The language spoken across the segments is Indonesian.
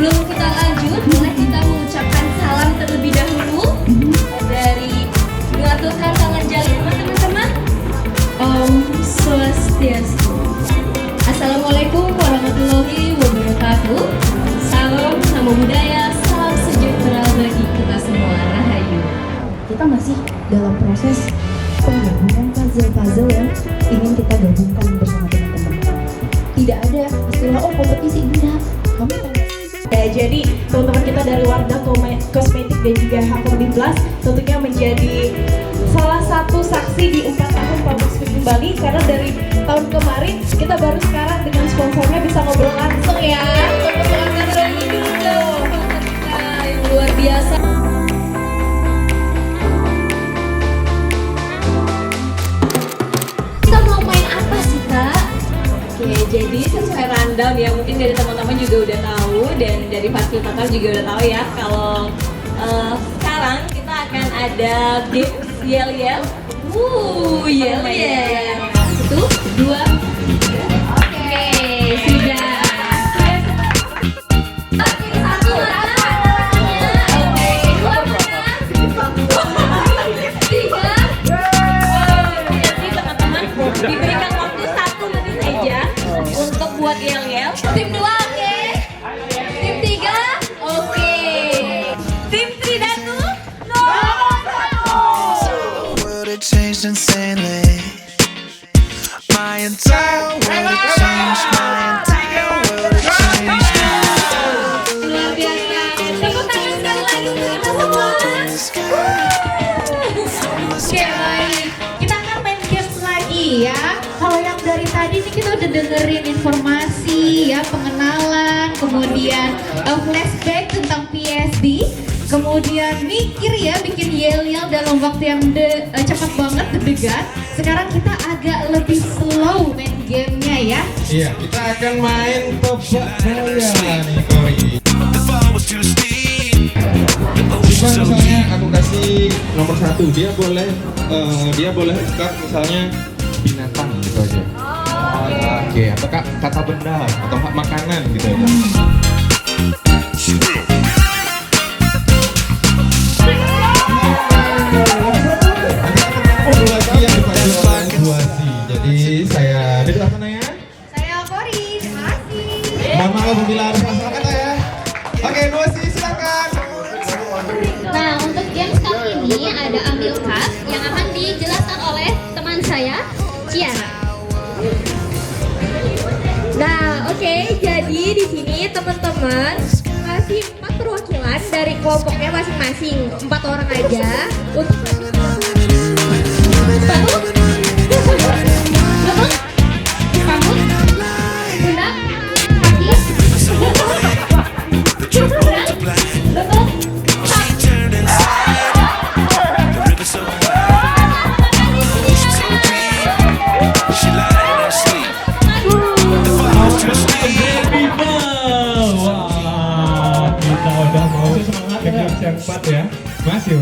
Sebelum kita lanjut, boleh kita mengucapkan salam terlebih dahulu dari mengaturkan tangan jalin teman-teman. Om Swastiastu. Assalamualaikum warahmatullahi wabarakatuh. Salam namo budaya, salam sejahtera bagi kita semua. Rahayu. Kita masih dalam proses penggabungan puzzle-puzzle yang ingin kita gabungkan bersama teman-teman. Tidak ada istilah kompetisi, enggak. Kamu tahu? Ya, jadi teman-teman kita dari Wardah Kosmetik dan juga Hakomi Plus tentunya menjadi salah satu saksi di 4 tahun Public Speaking Bali, karena dari tahun kemarin kita baru sekarang dengan sponsornya bisa ngobrol langsung ya. Tepuk tangan dulu dong kita yang luar biasa. Kita mau main apa sih, Kak? Oke, jadi sesuai rundown ya, mungkin dari teman-teman juga udah tahu dan dari fasilitator juga udah tahu ya, kalau sekarang kita akan ada games yel-yel. Yel-yel. 1, 2, 3. Oke, sudah. Oke, satu mana? Oke, dua mana? Tiga. Jadi teman-teman diberikan waktu 1 menit aja untuk buat yel-yel. Tim 2, oke. Tim 3, oke. Tim Tridatu, World had changed insanely. My entire world had changed. My entire world had changed. Luar biasa. Tepuk tangan sekali lagi untuk kita semua. Oke, baik. Kita akan main games lagi ya. Kalau yang dari tadi nih kita udah dengerin informasi ya, pengenalan, kemudian flashback tentang PSD, kemudian mikir ya, bikin yel-yel dalam waktu yang cepat banget, deg-degan. Sekarang kita agak lebih slow main gamenya ya. Iya, kita akan main tebak bola nih, Koi. The fall was too steep. Coba misalnya aku kasih nomor 1, dia boleh start misalnya binatang gitu aja. Oke, atau kata benda atau makanan gitu aja. Yang dipanggil situasi. Jadi saya dari mana ya? Saya Kori, terima kasih. Mama Abu Bilar, silakan ya. Oke, Nuasi silakan. Nah, untuk games kali ini ada ambil cup yang akan dijelaskan oleh teman saya, Ciara. Nah, oke, jadi di sini teman-teman kasih 4 perwakilan dari kelompoknya masing-masing, 4 orang aja untuk Bagus. Kamu? Bunda? Kaki? Betul? Turned inside. The river so wide. So deep. She lied in her sleep. The fall was too steep. Wah, kita udah mau ke games yang 4 ya. Masih.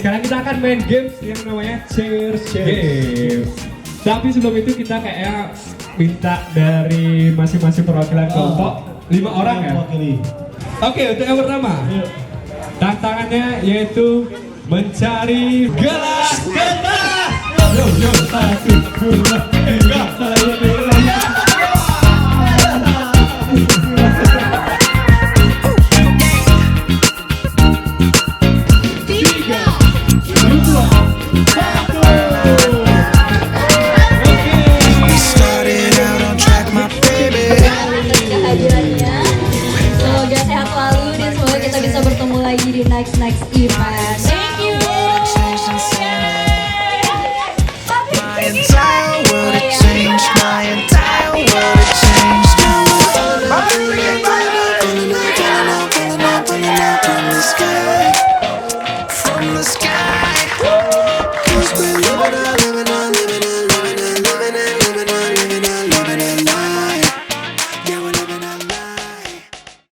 Sekarang kita akan main games yang namanya Cheers Games. Tapi sebelum itu kita kayak minta dari masing-masing perwakilan kelompok 5 orang ya. Oke, untuk yang pertama tantangannya yaitu mencari gelas kertas. Yo, 1, 2, 3. We started out on track, my baby. kehadirannya. Semoga sehat selalu dan semoga kita bisa bertemu lagi di next event.